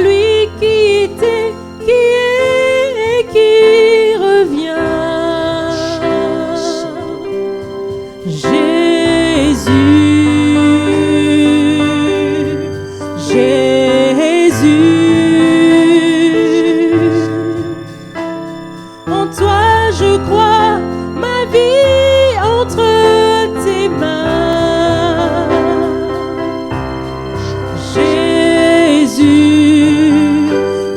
lui qui était, qui est et qui revient. Jésus, en toi je crois, ma vie entre tes mains. Jésus,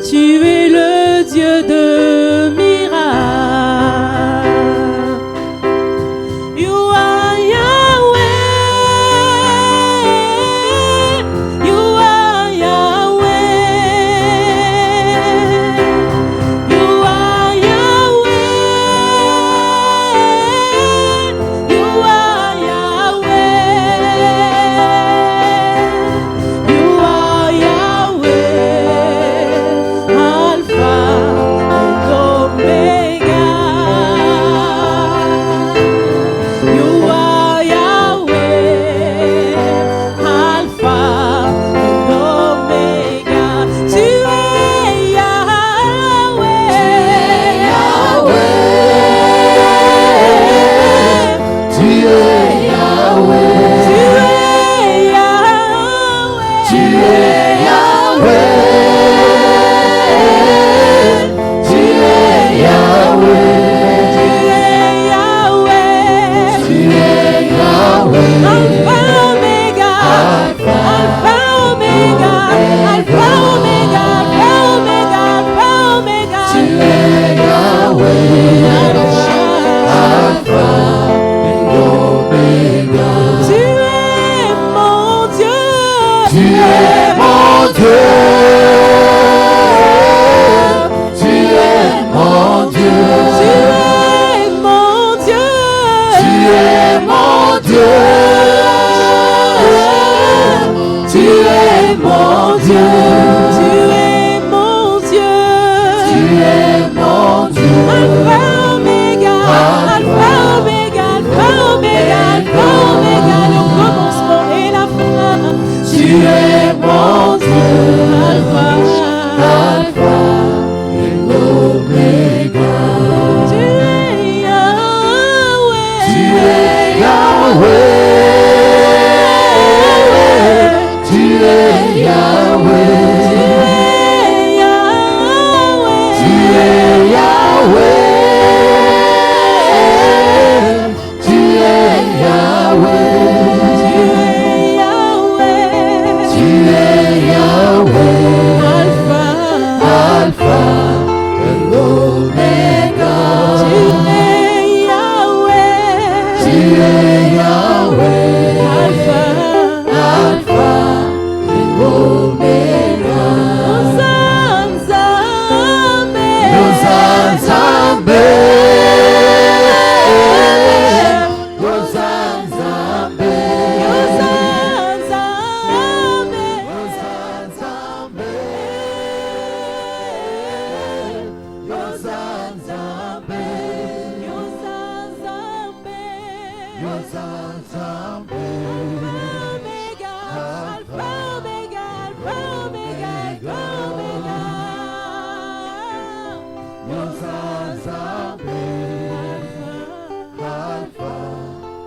tu es le Dieu de miracles. You are Yahweh, you are Yahweh, you are Yahweh, you are Yahweh, you are Yahweh, Alpha and Omega. You are Yahweh, Alpha and Omega. Tu es Yahweh, Tu es Yahweh, tu es Yahweh, tu es Yahweh, tu es Yahweh, tu es Yahweh. tu es Yahweh, Alpha Omega, Alpha Omega, Alpha Omega, Alpha Omega, Alpha Omega. tu es Yahweh, Alpha. Omega. Tu es mon Dieu. Tu es mon Dieu, tu es mon Dieu, Tu es mon Dieu. tu es mon Dieu, tu es mon Dieu, Tu es mon Dieu. tu es mon Dieu, Alpha Omega, Alpha Omega, Alpha Omega, Alpha Omega, le commencement et la fin. tu es mon Dieu, Alpha, Alpha et Omega. tu es Yahweh. Tu es Yahweh, tu es Yahweh, tu es Yahweh, tu es Yahweh, tu es Yahweh, Alpha et Omega. Tu es Yahweh, Alpha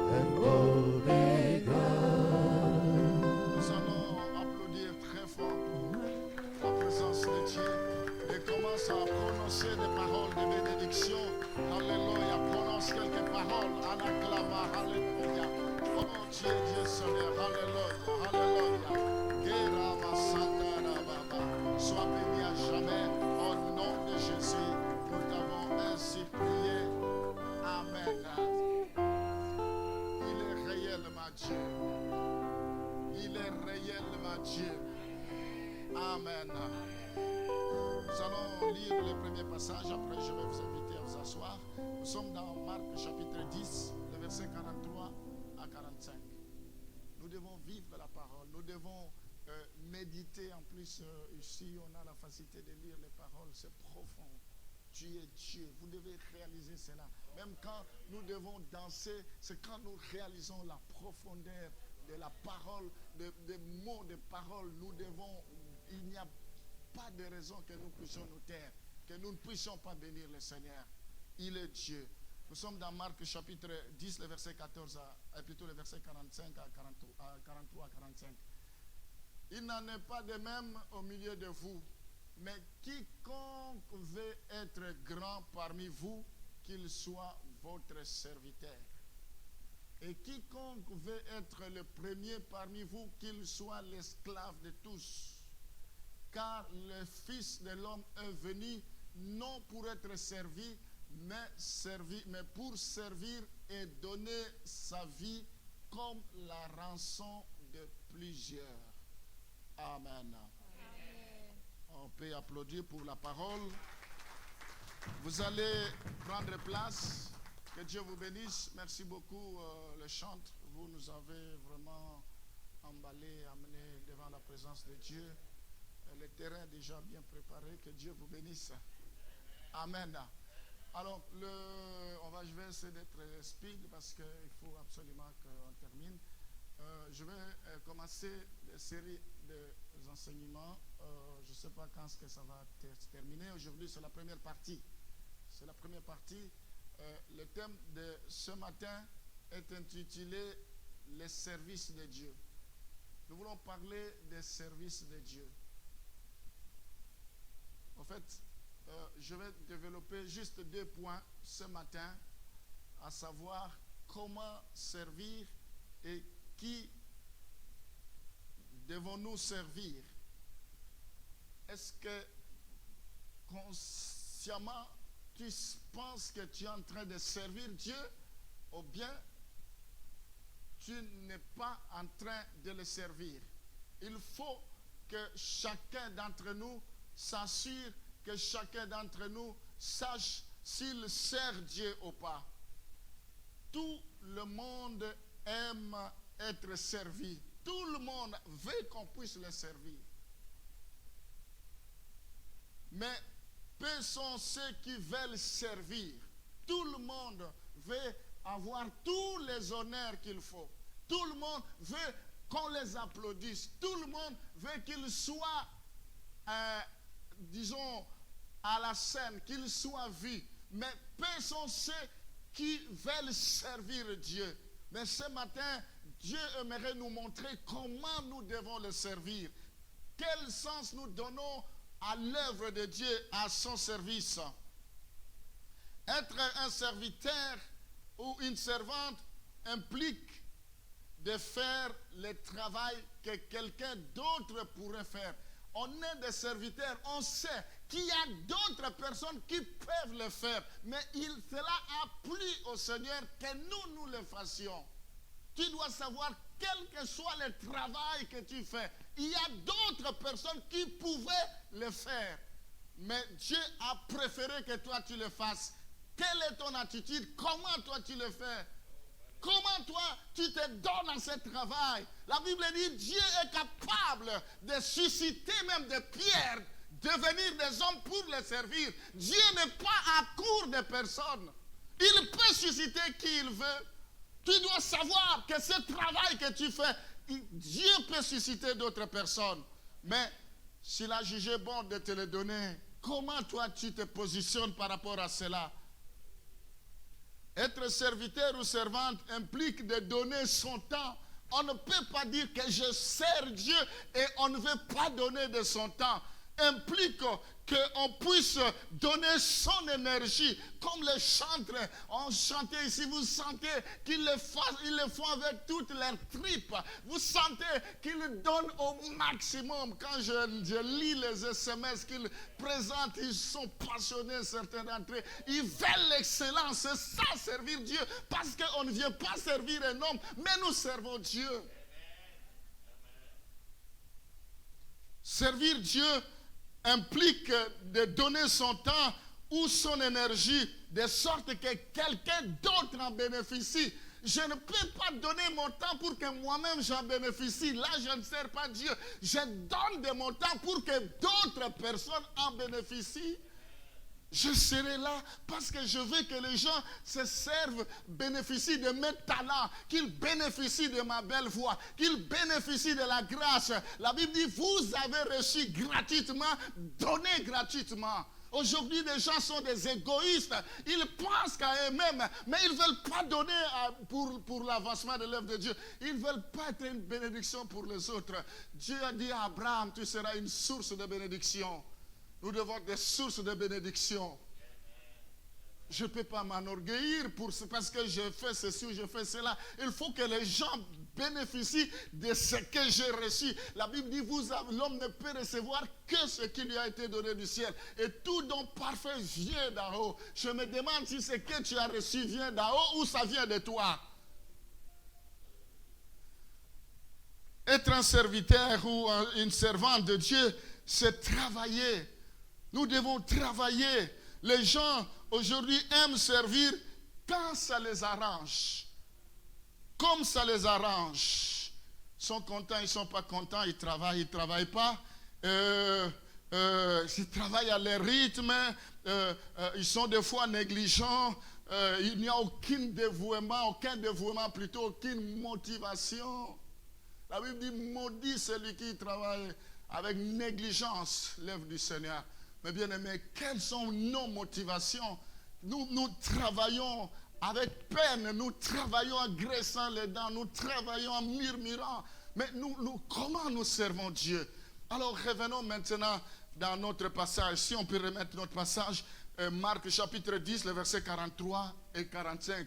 et Omega. Nous allons applaudir très fort pour la présence de Dieu et commence à prononcer des paroles de bénédiction. Alléluia. Prononce quelques paroles en acclamant. Alléluia. Oh Dieu, Dieu Seigneur. Alléluia. Alléluia. Guéra Masandara Baba. Sois béni à jamais. Au nom de Jésus, nous t'avons ainsi prié. Amen. Il est réellement Dieu. Il est réellement Dieu. Amen. Nous allons lire le premier passage. Après, je vais vous inviter à vous asseoir. Nous sommes dans Marc chapitre 10, le verset 43 à 45. Nous devons vivre la parole. Nous devons méditer. En plus, ici, on a la facilité de lire les paroles. C'est profond. Tu es Dieu. Vous devez réaliser cela. Même quand nous devons danser, c'est quand nous réalisons la profondeur de la parole, des mots de parole. Nous devons, il n'y a pas pas de raison que nous puissions nous taire, que nous ne puissions pas bénir le Seigneur. Il est Dieu. Nous sommes dans Marc chapitre 10, le verset 14, plutôt le verset 45 à 43 à 45. Il n'en est pas de même au milieu de vous, mais quiconque veut être grand parmi vous, qu'il soit votre serviteur. Et quiconque veut être le premier parmi vous, qu'il soit l'esclave de tous. Car le Fils de l'homme est venu non pour être servi, mais pour servir et donner sa vie comme la rançon de plusieurs. Amen. On peut applaudir pour la parole. Vous allez prendre place. Que Dieu vous bénisse. Merci beaucoup, le chantre. Vous nous avez vraiment emballé, amené devant la présence de Dieu. Le terrain est déjà bien préparé. Que Dieu vous bénisse. Amen. Alors, je vais essayer d'être speed parce qu'il faut absolument qu'on termine. Je vais commencer la série d'enseignements. Je ne sais pas quand est-ce que ça va se terminer. Aujourd'hui, c'est la première partie. C'est la première partie. Le thème de ce matin est intitulé « Les services de Dieu ». Nous voulons parler des services de Dieu. En fait, je vais développer juste 2 points ce matin, à savoir comment servir et qui devons-nous servir. Est-ce que consciemment tu penses que tu es en train de servir Dieu ou bien tu n'es pas en train de le servir? Il faut que chacun d'entre nous s'assure que chacun d'entre nous sache s'il sert Dieu ou pas. Tout le monde aime être servi. Tout le monde veut qu'on puisse le servir. Mais peu sont ceux qui veulent servir. Tout le monde veut avoir tous les honneurs qu'il faut. Tout le monde veut qu'on les applaudisse. Tout le monde veut qu'ils soient, disons, à la scène, qu'ils soient vus. Mais peu sont ceux qui veulent servir Dieu. Mais ce matin, Dieu aimerait nous montrer comment nous devons le servir. Quel sens nous donnons à l'œuvre de Dieu, à son service. Être un serviteur ou une servante implique de faire le travail que quelqu'un d'autre pourrait faire. On est des serviteurs, on sait qu'il y a d'autres personnes qui peuvent le faire, mais cela a plu au Seigneur que nous le fassions. Tu dois savoir, quel que soit le travail que tu fais, il y a d'autres personnes qui pouvaient le faire. Mais Dieu a préféré que toi tu le fasses. Quelle est ton attitude? Comment toi tu le fais? Comment toi tu te donnes à ce travail? La Bible dit, Dieu est capable de susciter même des pierres, devenir des hommes pour les servir. Dieu n'est pas à court de personnes. Il peut susciter qui il veut. Tu dois savoir que ce travail que tu fais, Dieu peut susciter d'autres personnes. Mais s'il a jugé bon de te le donner, comment toi tu te positionnes par rapport à cela? Être serviteur ou servante implique de donner son temps. On ne peut pas dire que je sers Dieu et on ne veut pas donner de son temps. Implique qu'on puisse donner son énergie. Comme les chantres ont chanté ici, vous sentez qu'ils le font avec toutes leurs tripes. Vous sentez qu'ils donnent au maximum. Quand je lis les SMS qu'ils présentent, ils sont passionnés, certains d'entre eux. Ils veulent l'excellence, c'est ça, servir Dieu. Parce qu'on ne vient pas servir un homme, mais nous servons Dieu. Servir Dieu implique de donner son temps ou son énergie de sorte que quelqu'un d'autre en bénéficie. Je ne peux pas donner mon temps pour que moi-même j'en bénéficie. Là, je ne sers pas Dieu. Je donne de mon temps pour que d'autres personnes en bénéficient. Je serai là parce que je veux que les gens se servent, bénéficient de mes talents, qu'ils bénéficient de ma belle voix, qu'ils bénéficient de la grâce. La Bible dit, vous avez reçu gratuitement, donnez gratuitement. Aujourd'hui, les gens sont des égoïstes. Ils pensent qu'à eux-mêmes, mais ils ne veulent pas donner pour l'avancement de l'œuvre de Dieu. Ils ne veulent pas être une bénédiction pour les autres. Dieu a dit à Abraham, tu seras une source de bénédiction. Nous devons être des sources de bénédiction. Je ne peux pas m'enorgueillir parce que je fais ceci ou je fais cela. Il faut que les gens bénéficient de ce que j'ai reçu. La Bible dit, l'homme ne peut recevoir que ce qui lui a été donné du ciel. Et tout don parfait vient d'en haut. Je me demande si ce que tu as reçu vient d'en haut ou ça vient de toi. Être un serviteur ou une servante de Dieu, c'est travailler. Nous devons travailler. Les gens aujourd'hui aiment servir quand ça les arrange. Comme ça les arrange. Ils sont contents, ils ne sont pas contents, ils ne travaillent pas. Ils travaillent à leur rythme. Ils sont des fois négligents. Il n'y a aucun dévouement, plutôt aucune motivation. La Bible dit, maudit celui qui travaille avec négligence l'œuvre du Seigneur. Mais bien aimés, quelles sont nos motivations? Nous travaillons avec peine, nous travaillons en graissant les dents, nous travaillons en murmurant. Mais comment nous servons Dieu? Alors revenons maintenant dans notre passage. Si on peut remettre notre passage, Marc chapitre 10, le verset 43 et 45.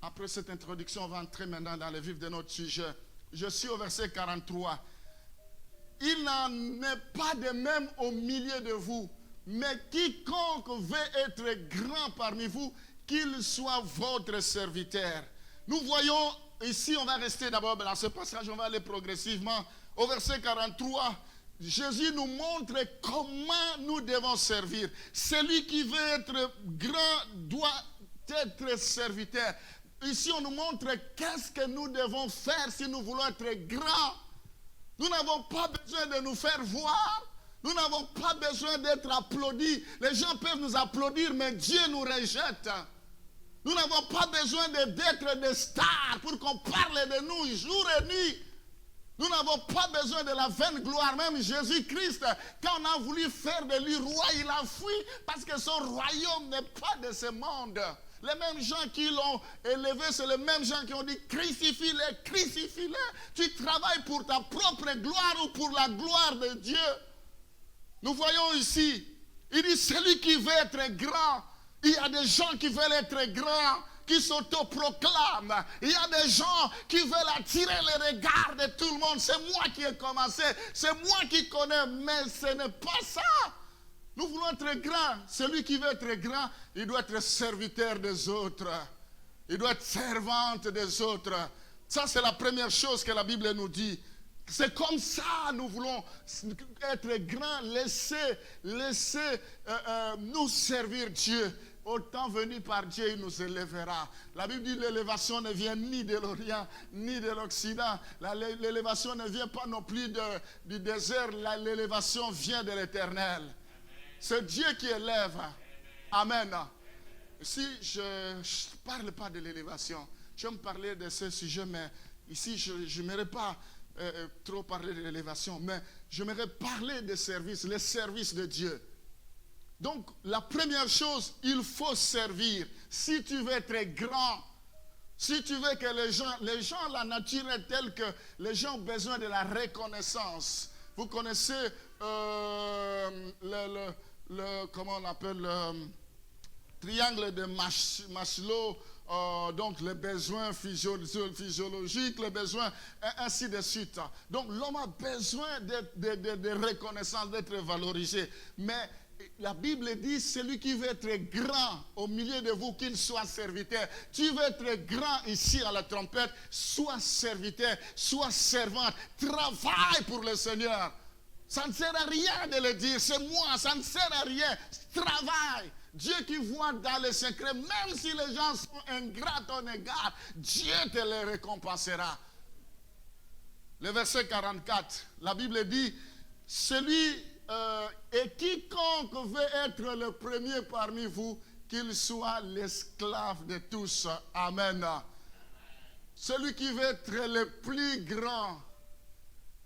Après cette introduction, on va entrer maintenant dans le vif de notre sujet. Je suis au verset 43. Il n'en est pas de même au milieu de vous. Mais quiconque veut être grand parmi vous, qu'il soit votre serviteur. Nous voyons ici, on va rester d'abord dans ce passage, on va aller progressivement. Au verset 43, Jésus nous montre comment nous devons servir. Celui qui veut être grand doit être serviteur. Ici, on nous montre qu'est-ce que nous devons faire si nous voulons être grands. Nous n'avons pas besoin de nous faire voir. Nous n'avons pas besoin d'être applaudis. Les gens peuvent nous applaudir, mais Dieu nous rejette. Nous n'avons pas besoin d'être des stars pour qu'on parle de nous jour et nuit. Nous n'avons pas besoin de la vaine gloire. Même Jésus-Christ, quand on a voulu faire de lui roi, il a fui parce que son royaume n'est pas de ce monde. Les mêmes gens qui l'ont élevé, c'est les mêmes gens qui ont dit crucifie-les, crucifie-les. Tu travailles pour ta propre gloire ou pour la gloire de Dieu. Nous voyons ici, il dit celui qui veut être grand. Il y a des gens qui veulent être grands, qui s'autoproclament. Il y a des gens qui veulent attirer le regard de tout le monde. C'est moi qui ai commencé, c'est moi qui connais, mais ce n'est pas ça. Nous voulons être grands. Celui qui veut être grand, il doit être serviteur des autres. Il doit être servante des autres. Ça, c'est la première chose que la Bible nous dit. C'est comme ça nous voulons être grands, laisser nous servir Dieu. Au temps venu par Dieu, il nous élèvera. La Bible dit l'élévation ne vient ni de l'Orient, ni de l'Occident. L'élévation ne vient pas non plus du désert. L'élévation vient de l'Éternel. C'est Dieu qui élève. Amen. Si je ne parle pas de l'élévation, je vais me parler de ce sujet, mais ici, je n'aimerais pas trop parler de l'élévation, mais j'aimerais parler des services, les services de Dieu. Donc, la première chose, il faut servir. Si tu veux être grand, si tu veux que les gens, la nature est telle que les gens ont besoin de la reconnaissance. Vous connaissez comment on appelle le triangle de Maslow, donc les besoins physiologiques, les besoins, ainsi de suite. Donc l'homme a besoin de reconnaissance, d'être valorisé. Mais la Bible dit, celui qui veut être grand au milieu de vous, qu'il soit serviteur. Tu veux être grand ici à la trompette, sois serviteur, sois servante. Travaille pour le Seigneur. Ça ne sert à rien de le dire, c'est moi, ça ne sert à rien. Travaille. Dieu qui voit dans les secrets, même si les gens sont ingrats à ton égard, Dieu te les récompensera. Le verset 44, la Bible dit, celui et quiconque veut être le premier parmi vous, qu'il soit l'esclave de tous. Amen. Celui qui veut être le plus grand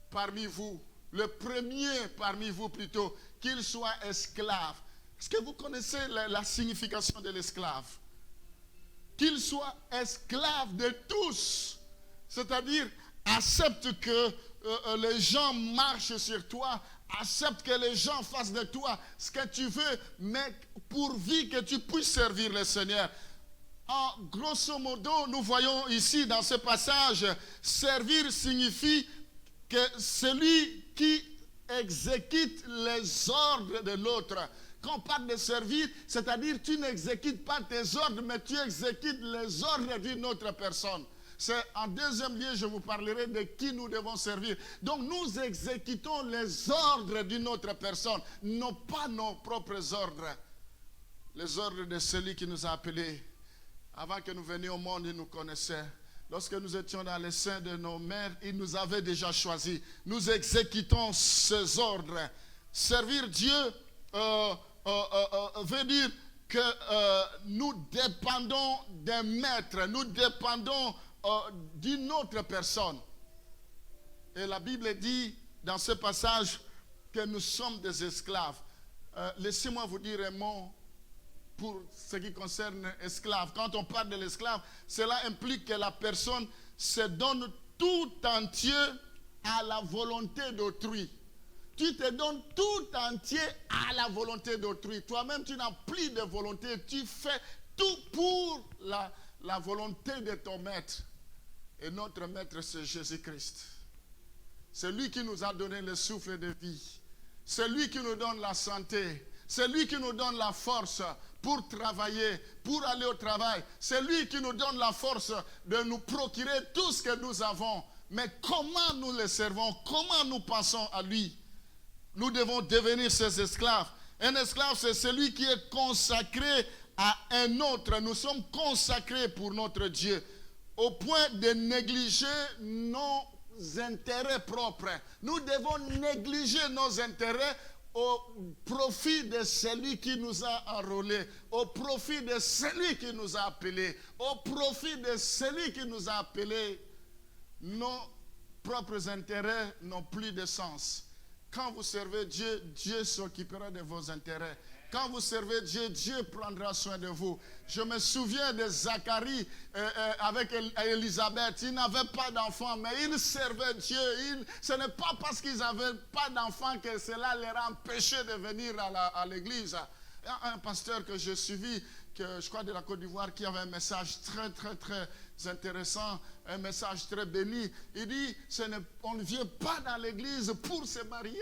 parmi vous, le premier parmi vous plutôt, qu'il soit esclave. Est-ce que vous connaissez la signification de l'esclave? Qu'il soit esclave de tous. C'est-à-dire, accepte que les gens marchent sur toi, accepte que les gens fassent de toi ce que tu veux, mais pourvu que tu puisses servir le Seigneur. En grosso modo, nous voyons ici dans ce passage, servir signifie que celui qui exécute les ordres de l'autre. Quand on parle de servir, c'est-à-dire tu n'exécutes pas tes ordres, mais tu exécutes les ordres d'une autre personne. C'est en deuxième lieu, je vous parlerai de qui nous devons servir. Donc nous exécutons les ordres d'une autre personne, non pas nos propres ordres. Les ordres de celui qui nous a appelés. Avant que nous venions au monde, il nous connaissait. Lorsque nous étions dans les seins de nos mères, il nous avait déjà choisis. Nous exécutons ces ordres. Servir Dieu veut dire que nous dépendons d'un maître, nous dépendons d'une autre personne. Et la Bible dit dans ce passage que nous sommes des esclaves. Laissez-moi vous dire un mot pour ce qui concerne esclave. Quand on parle de l'esclave, cela implique que la personne se donne tout entier à la volonté d'autrui. Tu te donnes tout entier à la volonté d'autrui. Toi-même, tu n'as plus de volonté. Tu fais tout pour la volonté de ton maître. Et notre maître, c'est Jésus-Christ. C'est lui qui nous a donné le souffle de vie. C'est lui qui nous donne la santé. C'est lui qui nous donne la force pour travailler, pour aller au travail. C'est lui qui nous donne la force de nous procurer tout ce que nous avons. Mais comment nous le servons? Comment nous pensons à lui? Nous devons devenir ses esclaves. Un esclave, c'est celui qui est consacré à un autre. Nous sommes consacrés pour notre Dieu, au point de négliger nos intérêts propres. Nous devons négliger nos intérêts au profit de celui qui nous a enrôlés, au profit de celui qui nous a appelés, au profit de celui qui nous a appelés. Nos propres intérêts n'ont plus de sens. Quand vous servez Dieu, Dieu s'occupera de vos intérêts. Quand vous servez Dieu, Dieu prendra soin de vous. Je me souviens de Zacharie avec Élisabeth. Ils n'avaient pas d'enfants, mais ils servaient Dieu. Ce n'est pas parce qu'ils n'avaient pas d'enfants que cela leur empêchait de venir à l'église. Il y a un pasteur que j'ai suivi, que je crois de la Côte d'Ivoire, qui avait un message très, très, très intéressant, un message très béni. Il dit, on ne vient pas dans l'église pour se marier.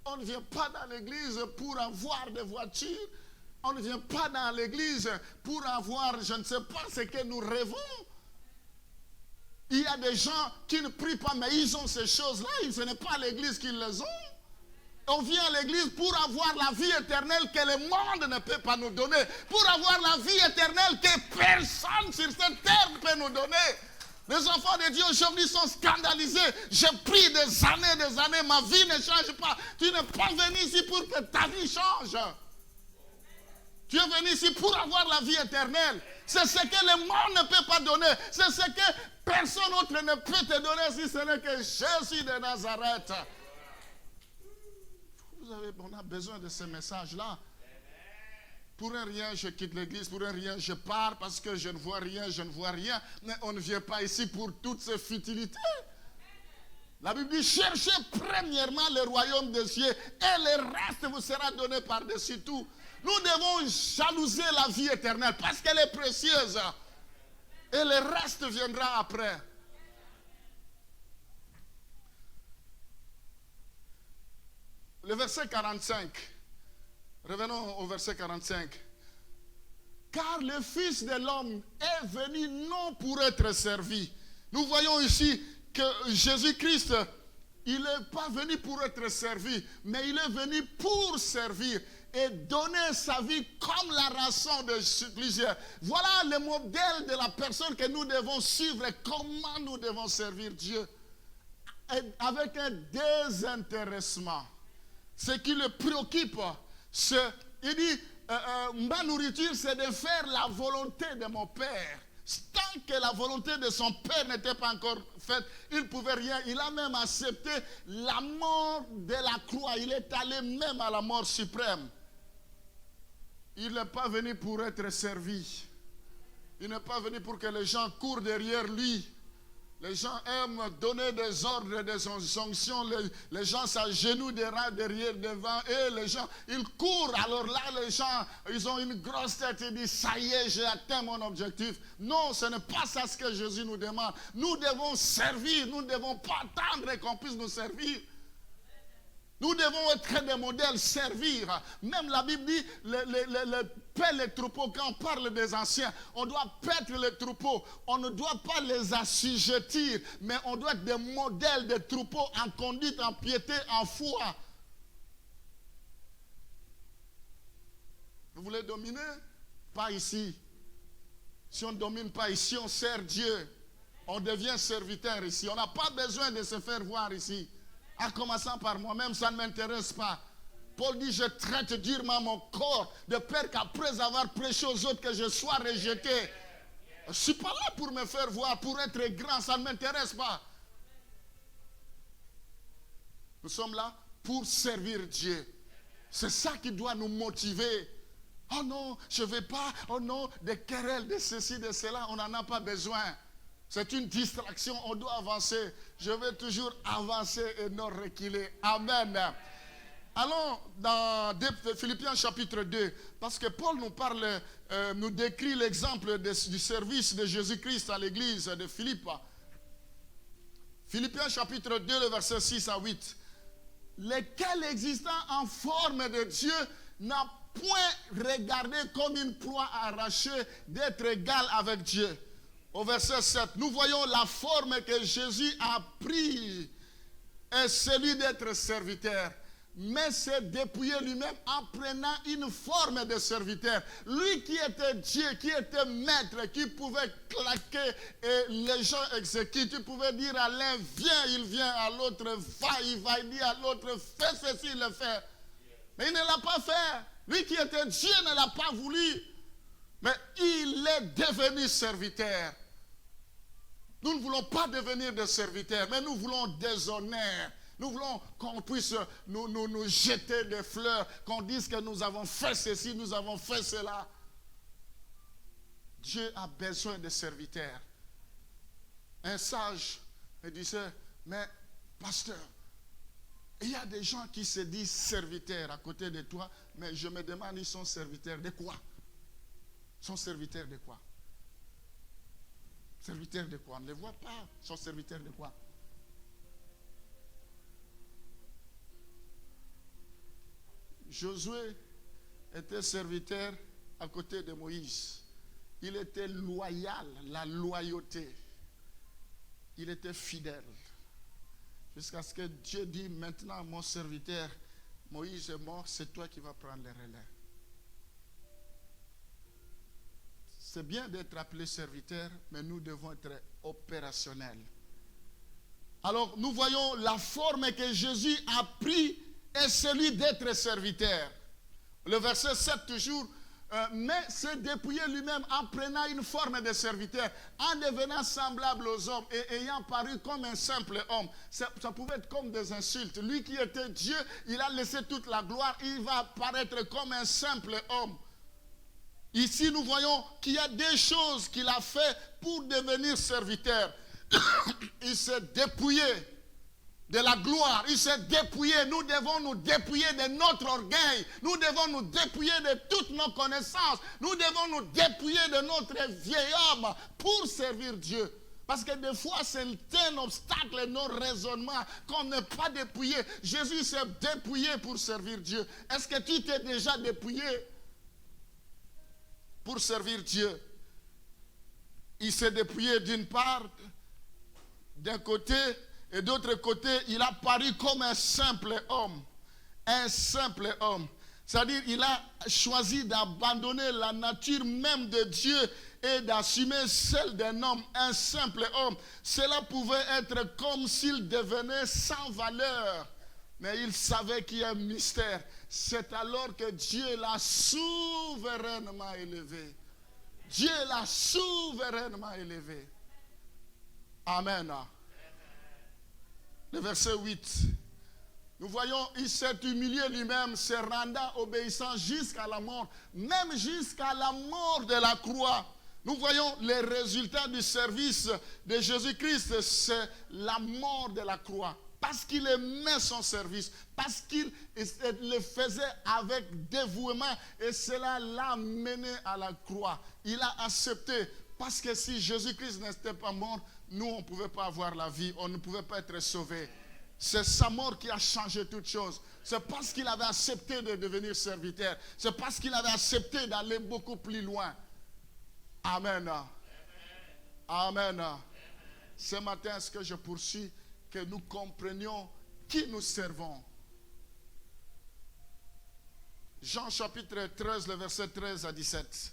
On ne vient pas dans l'église pour avoir des voitures. On ne vient pas dans l'église pour avoir, je ne sais pas ce que nous rêvons. Il y a des gens qui ne prient pas, mais ils ont ces choses-là. Ce n'est pas l'église qu'ils les ont. On vient à l'église pour avoir la vie éternelle que le monde ne peut pas nous donner. Pour avoir la vie éternelle que personne sur cette terre ne peut nous donner. Les enfants de Dieu aujourd'hui sont scandalisés. J'ai pris des années, ma vie ne change pas. Tu n'es pas venu ici pour que ta vie change. Tu es venu ici pour avoir la vie éternelle. C'est ce que le monde ne peut pas donner. C'est ce que personne autre ne peut te donner si ce n'est que Jésus de Nazareth. On a besoin de ce message-là. Pour un rien, je quitte l'église. Pour un rien, je pars parce que je ne vois rien. Mais on ne vient pas ici pour toutes ces futilités. La Bible dit, cherchez premièrement le royaume des cieux et le reste vous sera donné par-dessus tout. Nous devons jalouser la vie éternelle parce qu'elle est précieuse. Et le reste viendra après. Le verset 45. Revenons au verset 45. Car le Fils de l'homme est venu non pour être servi. Nous voyons ici que Jésus-Christ, il n'est pas venu pour être servi, mais il est venu pour servir et donner sa vie comme la rançon de plusieurs. Voilà le modèle de la personne que nous devons suivre et comment nous devons servir Dieu. Avec un désintéressement. Ce qui le préoccupe, il dit, ma nourriture, c'est de faire la volonté de mon Père. Tant que la volonté de son Père n'était pas encore faite, il ne pouvait rien. Il a même accepté la mort de la croix. Il est allé même à la mort suprême. Il n'est pas venu pour être servi. Il n'est pas venu pour que les gens courent derrière lui. Les gens aiment donner des ordres, des injonctions. Les gens s'agenouillent derrière, devant eux. Les gens, ils courent. Alors là, les gens, ils ont une grosse tête. Ils disent, ça y est, j'ai atteint mon objectif. Non, ce n'est pas ça ce que Jésus nous demande. Nous devons servir. Nous ne devons pas attendre qu'on puisse nous servir. Nous devons être des modèles, servir. Même la Bible dit, paître les troupeaux. Quand on parle des anciens, on doit paître les troupeaux. On ne doit pas les assujettir, mais on doit être des modèles de troupeaux en conduite, en piété, en foi. Vous voulez dominer? Pas ici. Si on ne domine pas ici, on sert Dieu. On devient serviteur ici. On n'a pas besoin de se faire voir ici. En commençant par moi-même, ça ne m'intéresse pas. Paul dit, je traite durement mon corps de peur qu'après avoir prêché aux autres, que je sois rejeté. Je ne suis pas là pour me faire voir, pour être grand, ça ne m'intéresse pas. Nous sommes là pour servir Dieu. C'est ça qui doit nous motiver. Oh non, je ne vais pas. Oh non, des querelles, de ceci, de cela, on n'en a pas besoin. C'est une distraction, on doit avancer. Je vais toujours avancer et non reculer. Amen. Allons dans Philippiens chapitre 2, parce que Paul nous parle, nous décrit l'exemple du service de Jésus-Christ à l'église de Philippe. Philippiens chapitre 2, le verset 6 à 8. Lequel existant en forme de Dieu n'a point regardé comme une proie arrachée d'être égal avec Dieu. Au verset 7, nous voyons la forme que Jésus a pris est celui d'être serviteur. Mais s'est dépouillé lui-même en prenant une forme de serviteur. Lui qui était Dieu, qui était maître, qui pouvait claquer et les gens exécutent. Il pouvait dire à l'un, viens, il vient, à l'autre, va, il va, il dit à l'autre, fais ceci, il le fait. Mais il ne l'a pas fait. Lui qui était Dieu ne l'a pas voulu. Mais il est devenu serviteur. Nous ne voulons pas devenir des serviteurs, mais nous voulons des honneurs. Nous voulons qu'on puisse nous jeter des fleurs, qu'on dise que nous avons fait ceci, nous avons fait cela. Dieu a besoin de serviteurs. Un sage me disait, mais pasteur, il y a des gens qui se disent serviteurs à côté de toi, mais je me demande, ils sont serviteurs de quoi? Ils sont serviteurs de quoi? Serviteurs de quoi? On ne les voit pas. Ils sont serviteurs de quoi? Josué était serviteur à côté de Moïse. Il était loyal, la loyauté. Il était fidèle. Jusqu'à ce que Dieu dise, maintenant mon serviteur Moïse est mort, c'est toi qui vas prendre le relais. C'est bien d'être appelé serviteur, mais nous devons être opérationnels. Alors, nous voyons la forme que Jésus a pris est celui d'être serviteur. Le verset 7 toujours, mais s'est dépouillé lui-même en prenant une forme de serviteur, en devenant semblable aux hommes et ayant paru comme un simple homme. Ça pouvait être comme des insultes. Lui qui était Dieu, il a laissé toute la gloire, il va apparaître comme un simple homme. Ici, nous voyons qu'il y a des choses qu'il a fait pour devenir serviteur. Il s'est dépouillé de la gloire. Il s'est dépouillé. Nous devons nous dépouiller de notre orgueil. Nous devons nous dépouiller de toutes nos connaissances. Nous devons nous dépouiller de notre vieil homme pour servir Dieu. Parce que des fois, c'est un obstacle, nos raisonnements, qu'on n'est pas dépouillé. Jésus s'est dépouillé pour servir Dieu. Est-ce que tu t'es déjà dépouillé pour servir Dieu? Il s'est dépouillé d'une part, d'un côté, et d'autre côté, il a paru comme un simple homme. Un simple homme. C'est-à-dire, il a choisi d'abandonner la nature même de Dieu et d'assumer celle d'un homme, un simple homme. Cela pouvait être comme s'il devenait sans valeur. Mais il savait qu'il y a un mystère. C'est alors que Dieu l'a souverainement élevé. Dieu l'a souverainement élevé. Amen. Le verset 8. Nous voyons, il s'est humilié lui-même, se rendant obéissant jusqu'à la mort, même jusqu'à la mort de la croix. Nous voyons les résultats du service de Jésus-Christ, c'est la mort de la croix. Parce qu'il aimait son service, parce qu'il le faisait avec dévouement, et cela l'a mené à la croix. Il a accepté, parce que si Jésus-Christ n'était pas mort, nous, on ne pouvait pas avoir la vie, on ne pouvait pas être sauvés. C'est sa mort qui a changé toutes choses. C'est parce qu'il avait accepté de devenir serviteur. C'est parce qu'il avait accepté d'aller beaucoup plus loin. Amen. Amen. Ce matin, ce que je poursuis, que nous comprenions qui nous servons. Jean chapitre 13, le verset 13 à 17.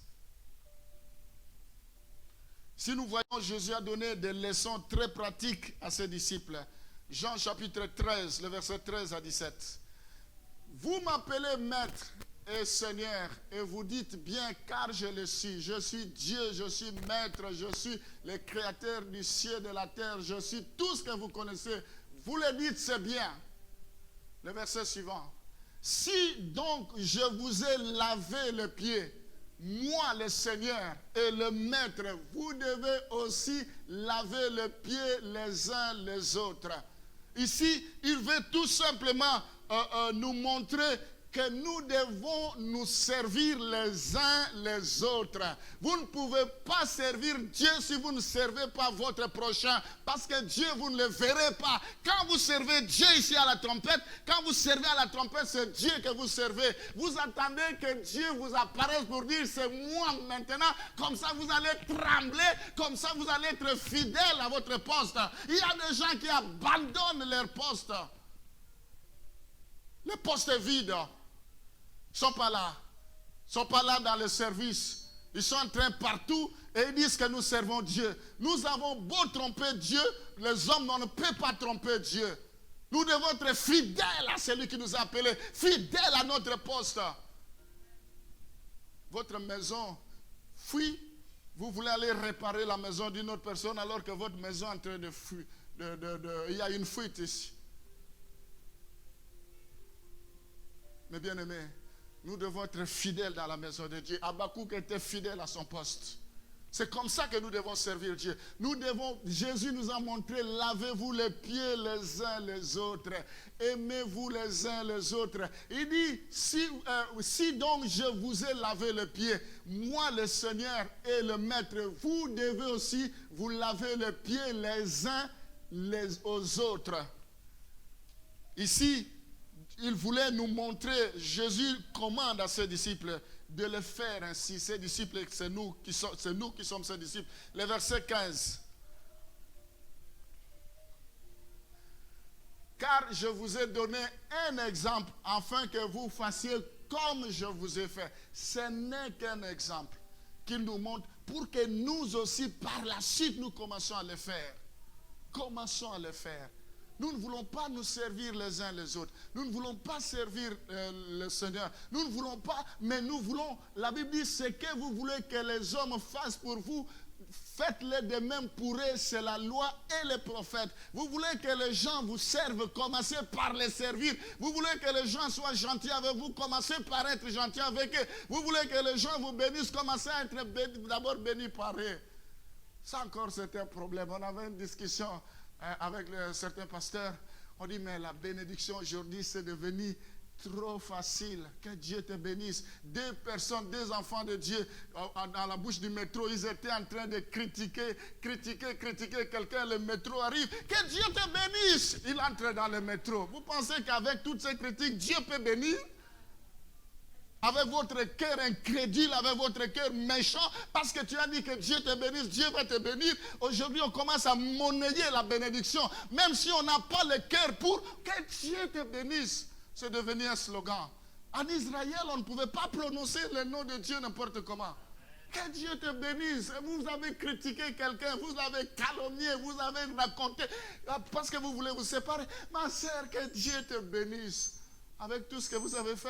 Si nous voyons, Jésus a donné des leçons très pratiques à ses disciples. Jean chapitre 13, le verset 13 à 17. Vous m'appelez maître et Seigneur, et vous dites bien, car je le suis. Je suis Dieu, je suis maître, je suis le créateur du ciel et de la terre. Je suis tout ce que vous connaissez. Vous le dites, c'est bien. Le verset suivant. Si donc je vous ai lavé le pied, moi le Seigneur et le maître, vous devez aussi laver le pied les uns les autres. Ici, il veut tout simplement nous montrer que nous devons nous servir les uns les autres. Vous ne pouvez pas servir Dieu si vous ne servez pas votre prochain, parce que Dieu, vous ne le verrez pas. Quand vous servez Dieu ici à la trompette, quand vous servez à la trompette, c'est Dieu que vous servez. Vous attendez que Dieu vous apparaisse pour dire, c'est moi maintenant. Comme ça, vous allez trembler, comme ça, vous allez être fidèle à votre poste. Il y a des gens qui abandonnent leur poste. Le poste est vide. Ils ne sont pas là. Ils ne sont pas là dans le service. Ils sont en train partout et ils disent que nous servons Dieu. Nous avons beau tromper Dion, les hommes ne peuvent pas tromper Dieu. Nous devons être fidèles à celui qui nous a appelés, fidèles à notre poste. Votre maison fuit, vous voulez aller réparer la maison d'une autre personne alors que votre maison est en train de fuir. Il y a une fuite ici. Mes bien-aimés, nous devons être fidèles dans la maison de Dieu. Habakkuk était fidèle à son poste. C'est comme ça que nous devons servir Dieu. Jésus nous a montré, lavez-vous les pieds les uns les autres. Aimez-vous les uns les autres. Il dit, si donc je vous ai lavé le pied, moi le Seigneur et le Maître, vous devez aussi vous laver les pieds les uns aux autres. Ici, il voulait nous montrer, Jésus commande à ses disciples de le faire ainsi. Ses disciples, c'est nous qui sommes ses disciples. Le verset 15. Car je vous ai donné un exemple afin que vous fassiez comme je vous ai fait. Ce n'est qu'un exemple qu'il nous montre pour que nous aussi, par la suite, nous commençons à le faire. Commençons à le faire. Nous ne voulons pas nous servir les uns les autres. Nous ne voulons pas servir le Seigneur. Nous ne voulons pas, mais nous voulons, la Bible dit, ce que vous voulez que les hommes fassent pour vous, faites-le de même pour eux. C'est la loi et les prophètes. Vous voulez que les gens vous servent, commencez par les servir. Vous voulez que les gens soient gentils avec vous, commencez par être gentils avec eux. Vous voulez que les gens vous bénissent, commencez à être d'abord bénis par eux. Ça encore, c'était un problème. On avait une discussion avec certains pasteurs. On dit, mais la bénédiction aujourd'hui, c'est devenu trop facile. Que Dieu te bénisse. Deux personnes, deux enfants de Dieu, dans la bouche du métro, ils étaient en train de critiquer quelqu'un. Le métro arrive. Que Dieu te bénisse. Il entre dans le métro. Vous pensez qu'avec toutes ces critiques, Dieu peut bénir? Avec votre cœur incrédule, avec votre cœur méchant, parce que tu as dit que Dieu te bénisse, Dieu va te bénir. Aujourd'hui, on commence à monnayer la bénédiction, même si on n'a pas le cœur pour que Dieu te bénisse. C'est devenu un slogan. En Israël, on ne pouvait pas prononcer le nom de Dieu n'importe comment. Que Dieu te bénisse. Vous avez critiqué quelqu'un, vous l'avez calomnié, vous avez raconté parce que vous voulez vous séparer. Ma sœur, que Dieu te bénisse avec tout ce que vous avez fait.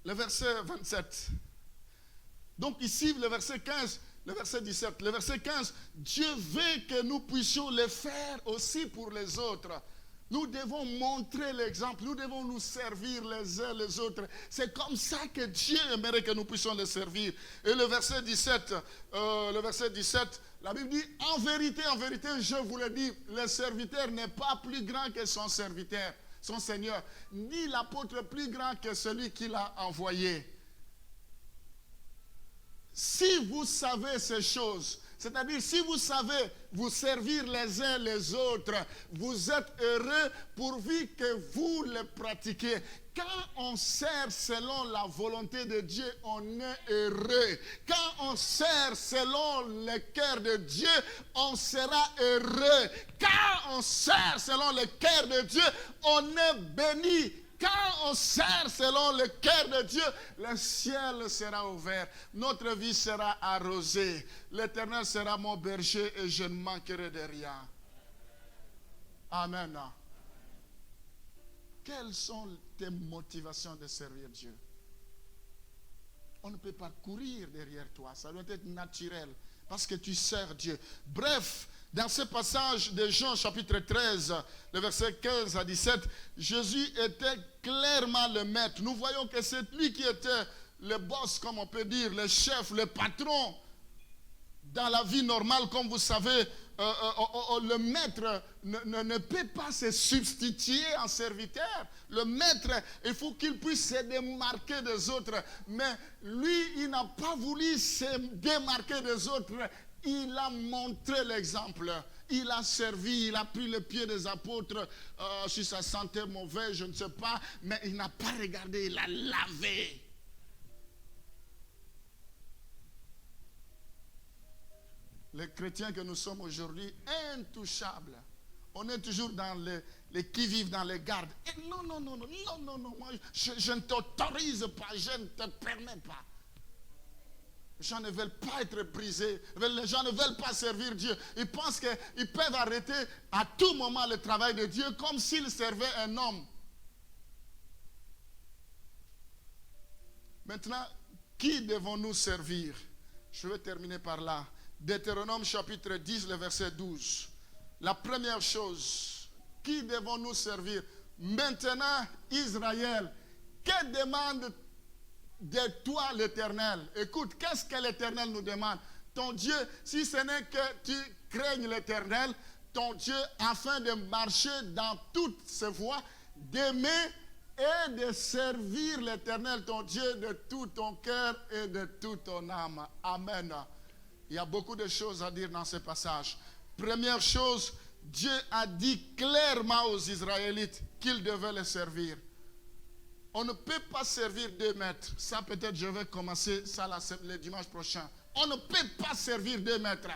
Le verset 27. Donc ici, le verset 15, le verset 17, le verset 15, Dieu veut que nous puissions le faire aussi pour les autres. Nous devons montrer l'exemple, nous devons nous servir les uns les autres. C'est comme ça que Dieu aimerait que nous puissions le servir. Et le verset 17, la Bible dit, en vérité, je vous le dis, le serviteur n'est pas plus grand que son serviteur. Son Seigneur, ni l'apôtre plus grand que celui qui l'a envoyé. Si vous savez ces choses, c'est-à-dire si vous savez vous servir les uns les autres, vous êtes heureux pourvu que vous le pratiquiez. Quand on sert selon la volonté de Dieu, on est heureux. Quand on sert selon le cœur de Dieu, on sera heureux. Quand on sert selon le cœur de Dieu, on est béni. Quand on sert selon le cœur de Dieu, le ciel sera ouvert. Notre vie sera arrosée. L'Éternel sera mon berger et je ne manquerai de rien. Amen. Quelles sont tes motivations de servir Dieu? On ne peut pas courir derrière toi. Ça doit être naturel parce que tu sers Dieu. Bref, dans ce passage de Jean chapitre 13, le verset 15 à 17, Jésus était clairement le maître. Nous voyons que c'est lui qui était le boss, comme on peut dire, le chef, le patron. Dans la vie normale, comme vous savez, le maître ne peut pas se substituer en serviteur. Le maître, il faut qu'il puisse se démarquer des autres. Mais lui, il n'a pas voulu se démarquer des autres. Il a montré l'exemple. Il a servi, il a pris le pied des apôtres. Si ça sentait mauvais, je ne sais pas. Mais il n'a pas regardé, il a lavé. Les chrétiens que nous sommes aujourd'hui, intouchables. On est toujours dans les qui-vivent dans les gardes. Et non, moi, je ne t'autorise pas, je ne te permets pas. Les gens ne veulent pas être brisés. Les gens ne veulent pas servir Dieu. Ils pensent qu'ils peuvent arrêter à tout moment le travail de Dieu comme s'ils servaient un homme. Maintenant, qui devons-nous servir? Je vais terminer par là. Deutéronome chapitre 10, le verset 12. La première chose, qui devons-nous servir? Maintenant, Israël, que demande de toi l'Éternel? Écoute, qu'est-ce que l'Éternel nous demande? Ton Dieu, si ce n'est que tu craignes l'Éternel, ton Dieu, afin de marcher dans toutes ses voies, d'aimer et de servir l'Éternel, ton Dieu, de tout ton cœur et de toute ton âme. Amen. Il y a beaucoup de choses à dire dans ce passage. Première chose, Dieu a dit clairement aux Israélites qu'ils devaient le servir. On ne peut pas servir 2 maîtres. Ça, peut-être, je vais commencer ça le dimanche prochain. On ne peut pas servir 2 maîtres.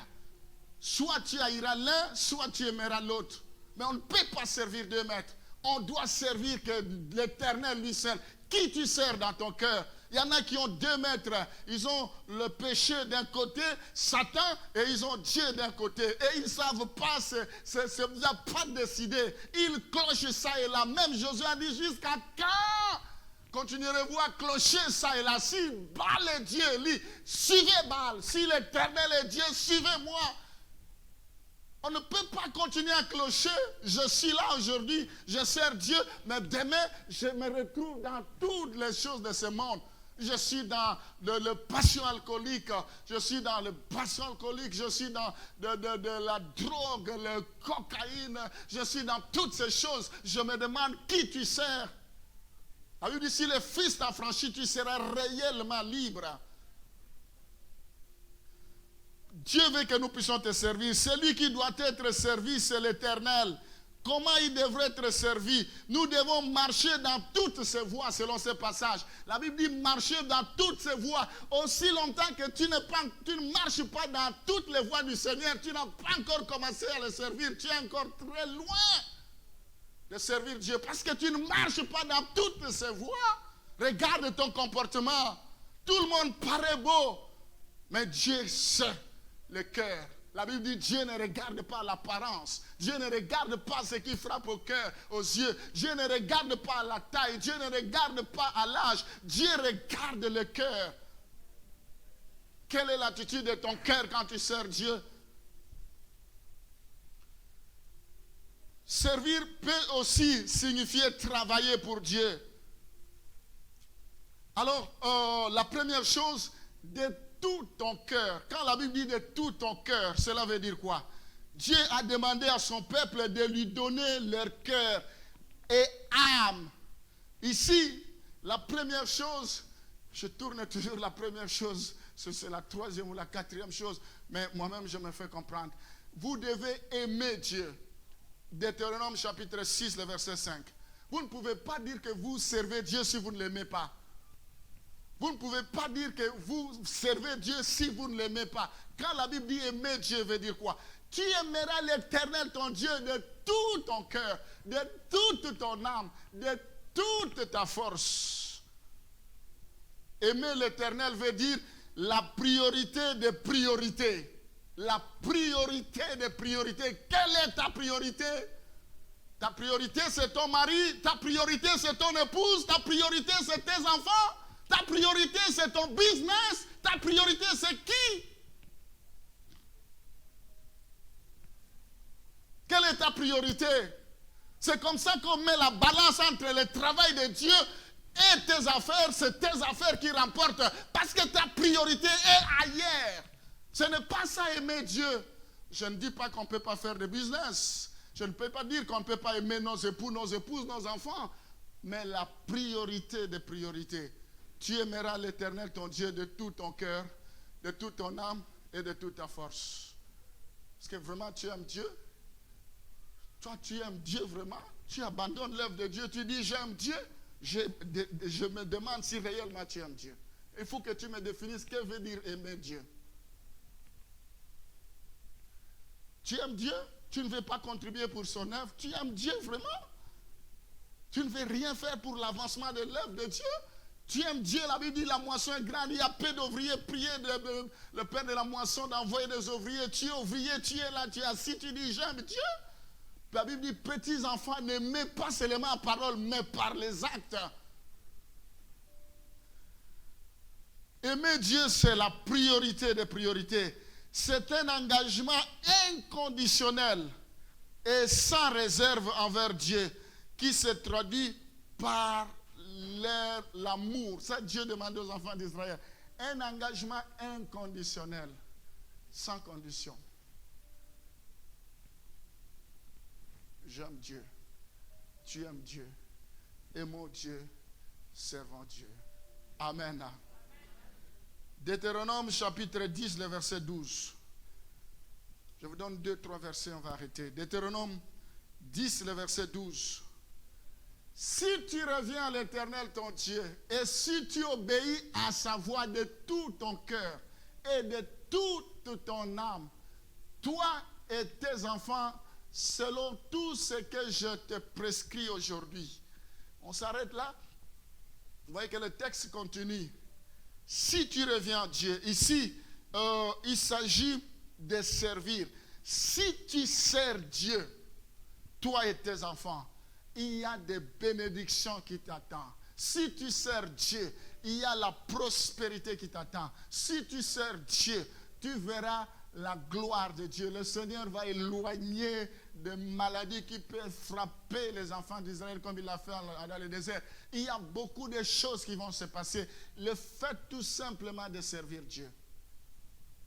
Soit tu haïras l'un, soit tu aimeras l'autre. Mais on ne peut pas servir 2 maîtres. On doit servir que l'Éternel lui seul. Qui tu sers dans ton cœur? Il y en a qui ont 2 maîtres. Ils ont le péché d'un côté, Satan, et ils ont Dieu d'un côté. Et ils ne savent pas, il n'y a pas décidé. Ils clochent ça et là. Même Josué a dit, jusqu'à quand continuerez-vous à clocher ça et là? Si Baal est Dieu, lui, suivez Baal. Si l'Éternel est Dieu, suivez-moi. On ne peut pas continuer à clocher. Je suis là aujourd'hui, je sers Dieu, mais demain, je me retrouve dans toutes les choses de ce monde. Je suis dans le passion alcoolique, je suis dans de la drogue, le cocaïne, je suis dans toutes ces choses. Je me demande qui tu sers. La Bible dit, si le Fils t'a franchi, tu seras réellement libre. Dieu veut que nous puissions te servir. Celui qui doit être servi, c'est l'Éternel. Comment il devrait être servi? Nous devons marcher dans toutes ces voies selon ce passage. La Bible dit marcher dans toutes ces voies. Aussi longtemps que tu ne marches pas dans toutes les voies du Seigneur, tu n'as pas encore commencé à le servir. Tu es encore très loin. de servir Dieu parce que tu ne marches pas dans toutes ses voies. Regarde ton comportement. Tout le monde paraît beau, mais Dieu sait le cœur. La Bible dit Dieu ne regarde pas l'apparence. Dieu ne regarde pas ce qui frappe au cœur, aux yeux. Dieu ne regarde pas la taille. Dieu ne regarde pas à l'âge. Dieu regarde le cœur. Quelle est l'attitude de ton cœur quand tu sers Dieu? Servir peut aussi signifier travailler pour Dieu. Alors, la première chose, de tout ton cœur. Quand la Bible dit de tout ton cœur, cela veut dire quoi? Dieu a demandé à son peuple de lui donner leur cœur et âme. Ici, la première chose, je tourne toujours la première chose, c'est la troisième ou la quatrième chose, mais moi-même je me fais comprendre. Vous devez aimer Dieu. Deutéronome chapitre 6, le verset 5. Vous ne pouvez pas dire que vous servez Dieu si vous ne l'aimez pas. Vous ne pouvez pas dire que vous servez Dieu si vous ne l'aimez pas. Quand la Bible dit aimer Dieu, veut dire quoi? Tu aimeras l'Éternel ton Dieu de tout ton cœur, de toute ton âme, de toute ta force. Aimer l'Éternel veut dire la priorité des priorités. La priorité des priorités. Quelle est ta priorité? Ta priorité, c'est ton mari. Ta priorité, c'est ton épouse. Ta priorité, c'est tes enfants. Ta priorité, c'est ton business. Ta priorité, c'est qui? Quelle est ta priorité? C'est comme ça qu'on met la balance entre le travail de Dieu et tes affaires. C'est tes affaires qui remportent. Parce que ta priorité est ailleurs. Ce n'est pas ça aimer Dieu. Je ne dis pas qu'on ne peut pas faire de business. Je ne peux pas dire qu'on ne peut pas aimer nos époux, nos épouses, nos enfants. Mais la priorité des priorités. Tu aimeras l'Éternel ton Dieu de tout ton cœur, de toute ton âme et de toute ta force. Est-ce que vraiment tu aimes Dieu? Toi, tu aimes Dieu vraiment? Tu abandonnes l'œuvre de Dieu, tu dis j'aime Dieu? Je me demande si réellement tu aimes Dieu. Il faut que tu me définisses ce que veut dire aimer Dieu. Tu aimes Dieu? Tu ne veux pas contribuer pour son œuvre? Tu aimes Dieu vraiment? Tu ne veux rien faire pour l'avancement de l'œuvre de Dieu? Tu aimes Dieu, la Bible dit la moisson est grande, il y a peu d'ouvriers, priez le Père de la moisson d'envoyer des ouvriers. Tu es ouvrier, tu es là, tu es assis, tu dis j'aime Dieu. La Bible dit petits enfants, n'aimez pas seulement la parole, mais par les actes. Aimer Dieu, c'est la priorité des priorités. C'est un engagement inconditionnel et sans réserve envers Dieu qui se traduit par l'amour. Ça, Dieu demandait aux enfants d'Israël. Un engagement inconditionnel, sans condition. J'aime Dieu. Tu aimes Dieu. Aimons Dieu. Servons Dieu. Amen. Deutéronome chapitre 10, le verset 12. Je vous donne 2-3 versets, on va arrêter. Deutéronome 10, le verset 12. Si tu reviens à l'Éternel ton Dieu, et si tu obéis à sa voix de tout ton cœur et de toute ton âme, toi et tes enfants, selon tout ce que je te prescris aujourd'hui. On s'arrête là. Vous voyez que le texte continue. Si tu reviens à Dieu, ici, il s'agit de servir. Si tu sers Dieu, toi et tes enfants, il y a des bénédictions qui t'attendent. Si tu sers Dieu, il y a la prospérité qui t'attend. Si tu sers Dieu, tu verras la gloire de Dieu. Le Seigneur va éloigner des maladies qui peuvent frapper les enfants d'Israël comme il l'a fait dans le désert. Il y a beaucoup de choses qui vont se passer. Le fait tout simplement de servir Dieu.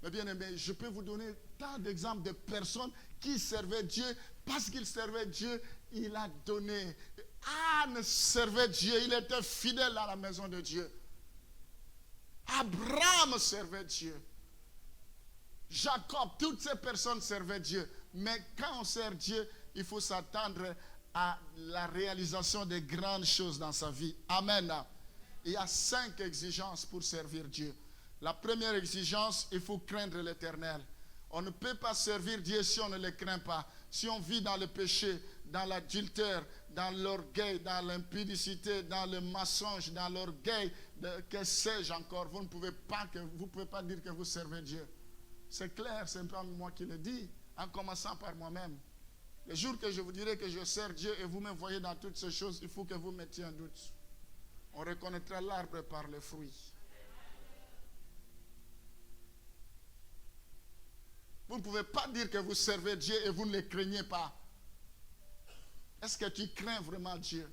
Mais bien aimé, je peux vous donner tant d'exemples de personnes qui servaient Dieu. Parce qu'ils servaient Dieu, il a donné. Anne servait Dieu, il était fidèle à la maison de Dieu. Abraham servait Dieu. Jacob, toutes ces personnes servaient Dieu. Mais quand on sert Dieu, il faut s'attendre à la réalisation de grandes choses dans sa vie. Amen. Il y a 5 exigences pour servir Dieu. La première exigence, il faut craindre l'Éternel. On ne peut pas servir Dieu si on ne le craint pas. Si on vit dans le péché, dans l'adultère, dans l'orgueil, dans l'impudicité, dans le mensonge, dans l'orgueil, que sais-je encore, vous ne pouvez pas dire que vous servez Dieu. C'est clair, c'est pas moi qui le dis, en commençant par moi-même. Le jour que je vous dirai que je sers Dieu et vous me voyez dans toutes ces choses, il faut que vous mettiez un doute. On reconnaîtra l'arbre par les fruits. Vous ne pouvez pas dire que vous servez Dieu et vous ne le craignez pas. Est-ce que tu crains vraiment Dieu?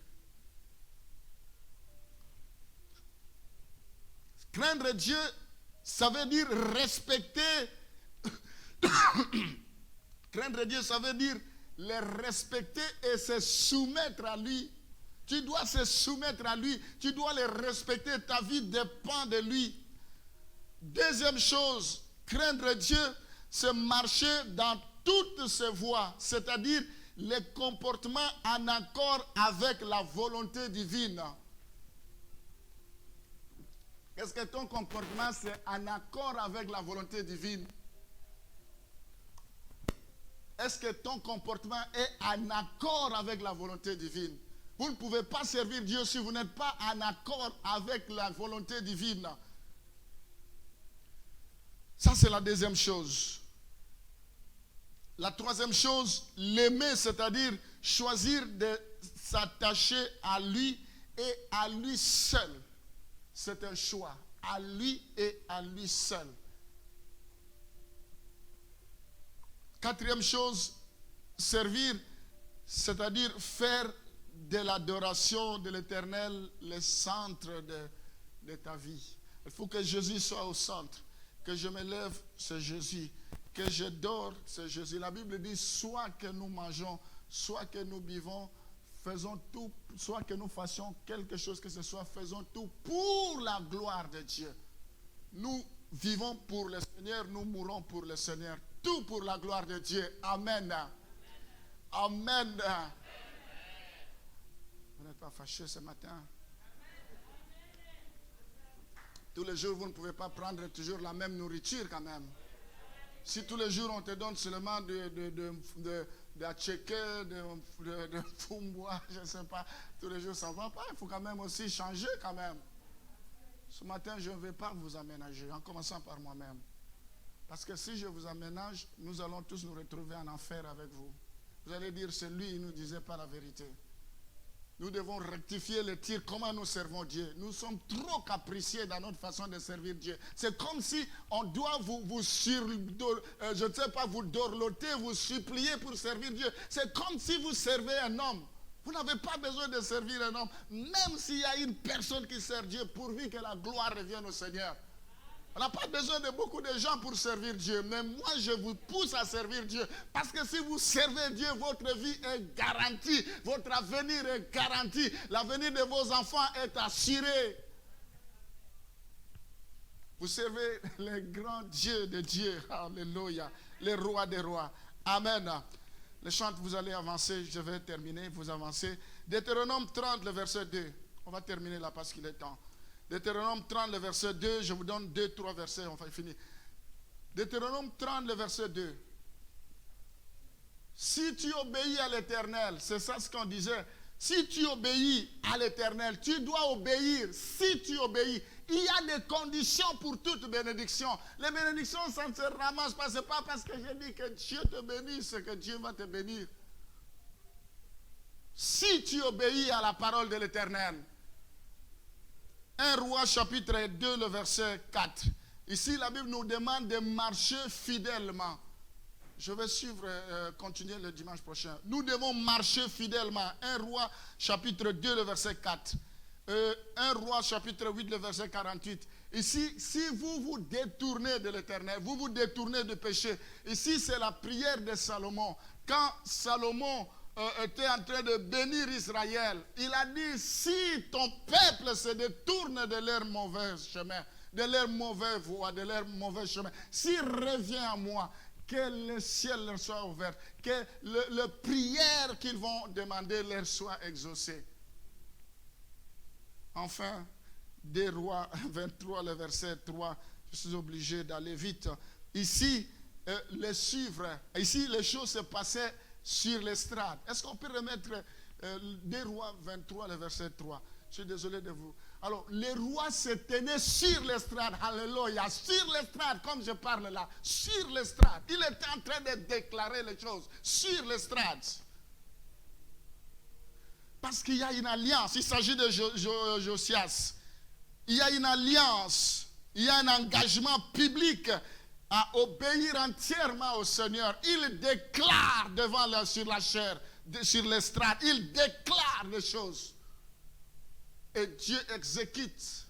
Craindre Dieu, ça veut dire respecter. Craindre Dieu, ça veut dire le respecter et se soumettre à lui. Tu dois se soumettre à lui. Tu dois le respecter. Ta vie dépend de lui. Deuxième chose, craindre Dieu, c'est marcher dans toutes ses voies, c'est-à-dire les comportements en accord avec la volonté divine. Est-ce que ton comportement c'est en accord avec la volonté divine? Est-ce que ton comportement est en accord avec la volonté divine? Vous ne pouvez pas servir Dieu si vous n'êtes pas en accord avec la volonté divine. Ça, c'est la deuxième chose. La troisième chose, l'aimer, c'est-à-dire choisir de s'attacher à lui et à lui seul. C'est un choix, à lui et à lui seul. Quatrième chose, servir, c'est-à-dire faire de l'adoration de l'Éternel le centre de ta vie. Il faut que Jésus soit au centre. Que je me lève, c'est Jésus. Que je dors, c'est Jésus. La Bible dit, soit que nous mangeons, soit que nous buvons, faisons tout, soit que nous fassions quelque chose que ce soit, faisons tout pour la gloire de Dieu. Nous vivons pour le Seigneur, nous mourons pour le Seigneur. Tout pour la gloire de Dieu. Amen. Amen. Vous n'êtes pas fâchés ce matin? Tous les jours, vous ne pouvez pas prendre toujours la même nourriture quand même. Si tous les jours, on te donne seulement de tchéké, de fumbois, je ne sais pas, tous les jours, ça ne va pas. Il faut quand même aussi changer quand même. Ce matin, je ne vais pas vous aménager, en commençant par moi-même. Parce que si je vous aménage, nous allons tous nous retrouver en enfer avec vous. Vous allez dire, c'est lui, il ne nous disait pas la vérité. Nous devons rectifier le tir. Comment nous servons Dieu? Nous sommes trop capricieux dans notre façon de servir Dieu. C'est comme si on doit vous dorloter, vous supplier pour servir Dieu. C'est comme si vous servez un homme. Vous n'avez pas besoin de servir un homme. Même s'il y a une personne qui sert Dieu, pourvu que la gloire revienne au Seigneur. On n'a pas besoin de beaucoup de gens pour servir Dieu. Mais moi, je vous pousse à servir Dieu. Parce que si vous servez Dieu, votre vie est garantie. Votre avenir est garanti. L'avenir de vos enfants est assuré. Vous servez le grand Dieu de Dieu. Alléluia. Le roi des rois. Amen. Les chants, vous allez avancer. Je vais terminer. Vous avancez. Deutéronome 30, le verset 2. On va terminer là parce qu'il est temps. Deutéronome 30, le verset 2, je vous donne 2-3 versets, on va finir. Deutéronome 30, le verset 2. Si tu obéis à l'Éternel, c'est ça ce qu'on disait. Si tu obéis à l'Éternel, tu dois obéir. Si tu obéis, il y a des conditions pour toute bénédiction. Les bénédictions, ça ne se ramasse pas. Ce n'est pas parce que je dis que Dieu te bénisse que Dieu va te bénir. Si tu obéis à la parole de l'Éternel. 1 Roi chapitre 2, le verset 4. Ici, la Bible nous demande de marcher fidèlement. Je vais continuer le dimanche prochain. Nous devons marcher fidèlement. 1 Roi chapitre 2, le verset 4. 1 Roi chapitre 8, le verset 48. Ici, si vous vous détournez de l'Éternel, vous vous détournez du péché. Ici, c'est la prière de Salomon. Quand Salomon était en train de bénir Israël, il a dit, si ton peuple se détourne de leur mauvais chemin, de leur mauvais voie, de leur mauvais chemin, s'il revient à moi, que le ciel leur soit ouvert, que le prière qu'ils vont demander leur soit exaucée. Enfin, 2 Rois 23, le verset 3, je suis obligé d'aller vite. Ici, les suivre. Ici, les choses se passaient sur l'estrade. Est-ce qu'on peut remettre 2 Rois 23, le verset 3? Je suis désolé de vous. Alors, les rois se tenaient sur l'estrade. Alléluia. Sur l'estrade, comme je parle là. Sur l'estrade. Il était en train de déclarer les choses. Sur l'estrade. Parce qu'il y a une alliance. Il s'agit de Josias. Il y a une alliance. Il y a un engagement public à obéir entièrement au Seigneur. Il déclare sur la chair, sur l'estrade. Il déclare les choses. Et Dieu exécute.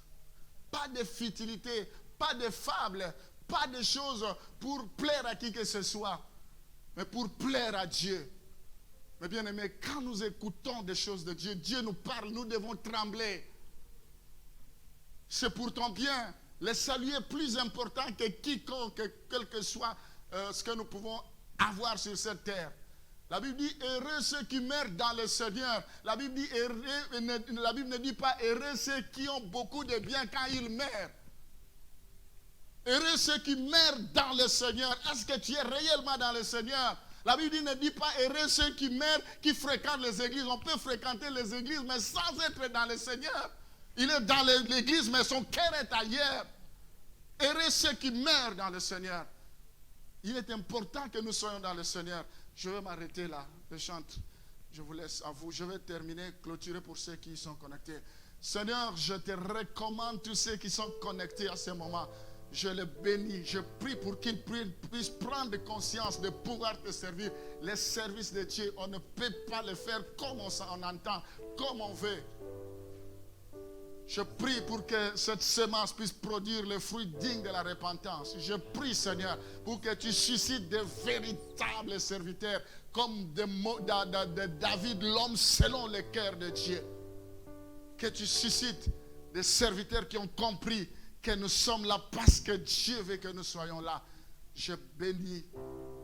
Pas de futilité, pas de fable, pas de choses pour plaire à qui que ce soit, mais pour plaire à Dieu. Mais bien aimé, quand nous écoutons des choses de Dieu, Dieu nous parle, nous devons trembler. C'est pour ton bien. Le salut est plus important que quiconque, quel que soit ce que nous pouvons avoir sur cette terre. La Bible dit heureux ceux qui meurent dans le Seigneur. La Bible dit la Bible ne dit pas heureux ceux qui ont beaucoup de biens quand ils meurent. Heureux ceux qui meurent dans le Seigneur. Est-ce que tu es réellement dans le Seigneur? La Bible ne dit pas heureux ceux qui meurent, qui fréquentent les églises. On peut fréquenter les églises, mais sans être dans le Seigneur. Il est dans l'église, mais son cœur est ailleurs. Heureux ceux qui meurent dans le Seigneur. Il est important que nous soyons dans le Seigneur. Je vais m'arrêter là. Je chante. Je vous laisse à vous. Je vais terminer, clôturer pour ceux qui sont connectés. Seigneur, je te recommande tous ceux qui sont connectés à ce moment. Je les bénis. Je prie pour qu'ils puissent prendre conscience de pouvoir te servir. Les services de Dieu, on ne peut pas le faire comme on entend, comme on veut. Je prie pour que cette semence puisse produire le fruit digne de la repentance. Je prie, Seigneur, pour que tu suscites de véritables serviteurs comme de David, l'homme selon le cœur de Dieu. Que tu suscites des serviteurs qui ont compris que nous sommes là parce que Dieu veut que nous soyons là. Je bénis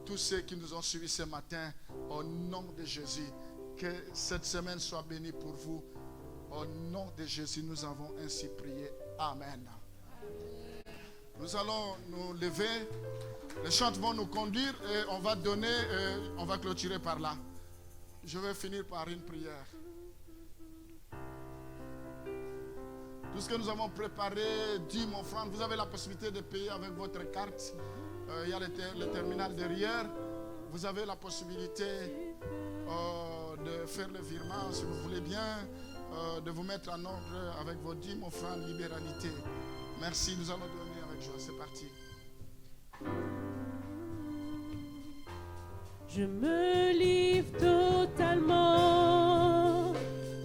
tous ceux qui nous ont suivis ce matin au nom de Jésus. Que cette semaine soit bénie pour vous. Au nom de Jésus, nous avons ainsi prié. Amen. Nous allons nous lever. Les chants vont nous conduire et on va donner, on va clôturer par là. Je vais finir par une prière. Tout ce que nous avons préparé, dîmes, offrandes, vous avez la possibilité de payer avec votre carte. Il y a le terminal derrière. Vous avez la possibilité de faire le virement si vous voulez bien. De vous mettre en ordre avec vos dîmes, offrandes, libéralité. Merci, nous allons donner avec joie. C'est parti. Je me livre totalement.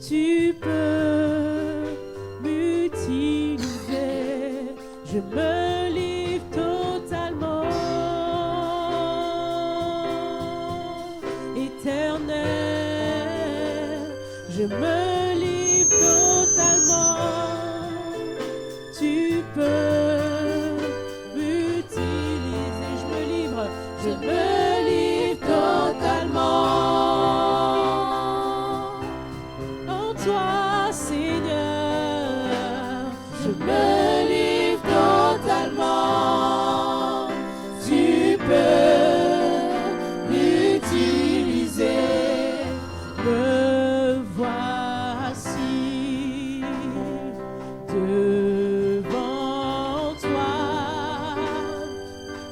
Tu peux m'utiliser. Je me livre totalement. Éternel, je me totalement, tu peux m'utiliser. Je me livre totalement. En toi, Seigneur, je me livre totalement. Tu peux m'utiliser. Me voici devant toi,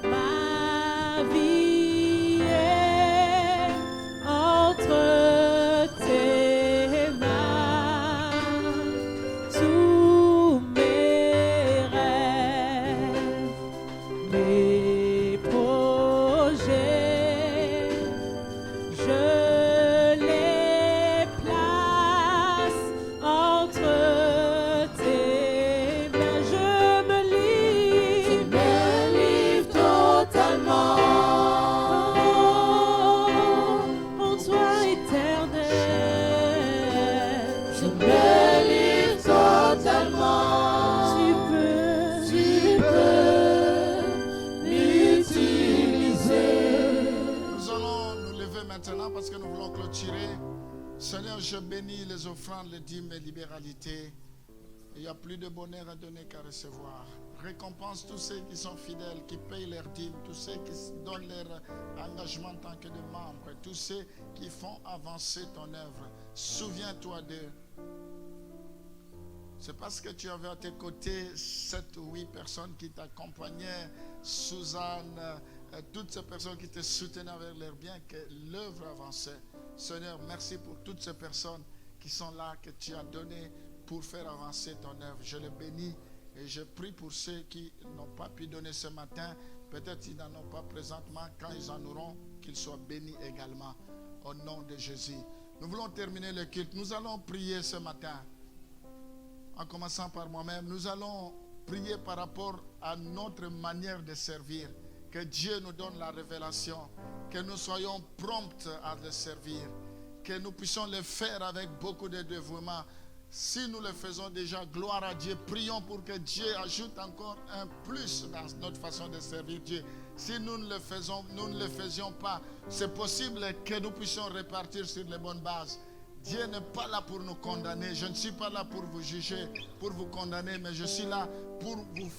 ma vie est entre tes mains, tous mes rêves, mes projets, je les place entre tes mains. Je me livre totalement. En toi, éternel, je me livre totalement. Tu peux m'utiliser. Nous allons nous lever maintenant parce que nous voulons clôturer. Seigneur, je bénis les offrandes, les dîmes et libéralités. Il n'y a plus de bonheur à donner qu'à recevoir. récompense tous ceux qui sont fidèles, qui payent leurs dîmes, tous ceux qui donnent leur engagement en tant que des membres, tous ceux qui font avancer ton œuvre. Souviens-toi d'eux. C'est parce que tu avais à tes côtés 7 ou 8 personnes qui t'accompagnaient, Suzanne, toutes ces personnes qui te soutenaient avec leurs biens, que l'œuvre avançait. Seigneur, merci pour toutes ces personnes qui sont là, que tu as donné pour faire avancer ton œuvre. Je les bénis et je prie pour ceux qui n'ont pas pu donner ce matin. Peut-être qu'ils n'en ont pas présentement. Quand ils en auront, qu'ils soient bénis également. Au nom de Jésus. Nous voulons terminer le culte. Nous allons prier ce matin. En commençant par moi-même, nous allons prier par rapport à notre manière de servir. Que Dieu nous donne la révélation. Que nous soyons prompts à le servir. Que nous puissions le faire avec beaucoup de dévouement. Si nous le faisons déjà, gloire à Dieu. Prions pour que Dieu ajoute encore un plus dans notre façon de servir Dieu. Si nous ne le faisions pas, c'est possible que nous puissions repartir sur les bonnes bases. Dieu n'est pas là pour nous condamner. Je ne suis pas là pour vous juger, pour vous condamner, mais je suis là pour vous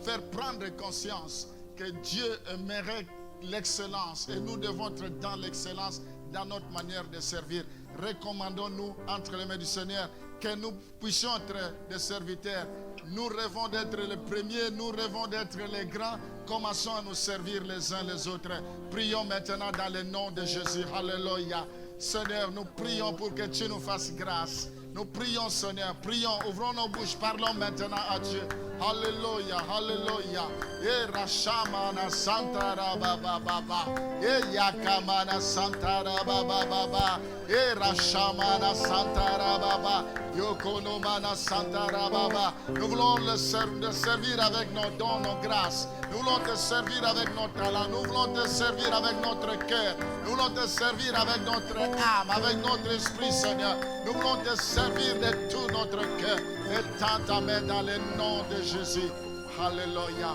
faire prendre conscience que Dieu mérite l'excellence et nous devons être dans l'excellence dans notre manière de servir. Recommandons-nous entre les mains du Seigneur que nous puissions être des serviteurs. Nous rêvons d'être les premiers, nous rêvons d'être les grands. Commençons à nous servir les uns les autres. Prions maintenant dans le nom de Jésus. Alléluia. Seigneur, nous prions pour que tu nous fasses grâce. Nous prions, Seigneur, prions, ouvrons nos bouches, parlons maintenant à Dieu. Alléluia, alléluia. Et Rashamana Santara Baba Baba. Et Yakamana Santara Baba Baba. Et Rashamana Santara Baba. Yokonomana Santara Baba. Nous voulons le servir avec nos dons, nos grâces. Nous voulons te servir avec nos talents. Nous voulons te servir avec notre cœur. Nous voulons te servir avec notre âme, avec notre esprit, Seigneur. Nous voulons te servir de tout notre cœur. Et t'entamer dans le nom de Jésus. Alléluia.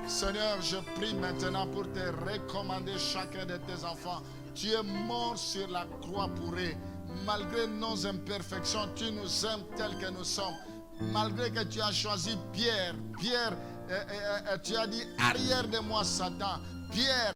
Seigneur, je prie maintenant pour te recommander chacun de tes enfants. Tu es mort sur la croix pour eux. Malgré nos imperfections, tu nous aimes tels que nous sommes. Malgré que tu as choisi Pierre, tu as dit arrière de moi Satan. Pierre,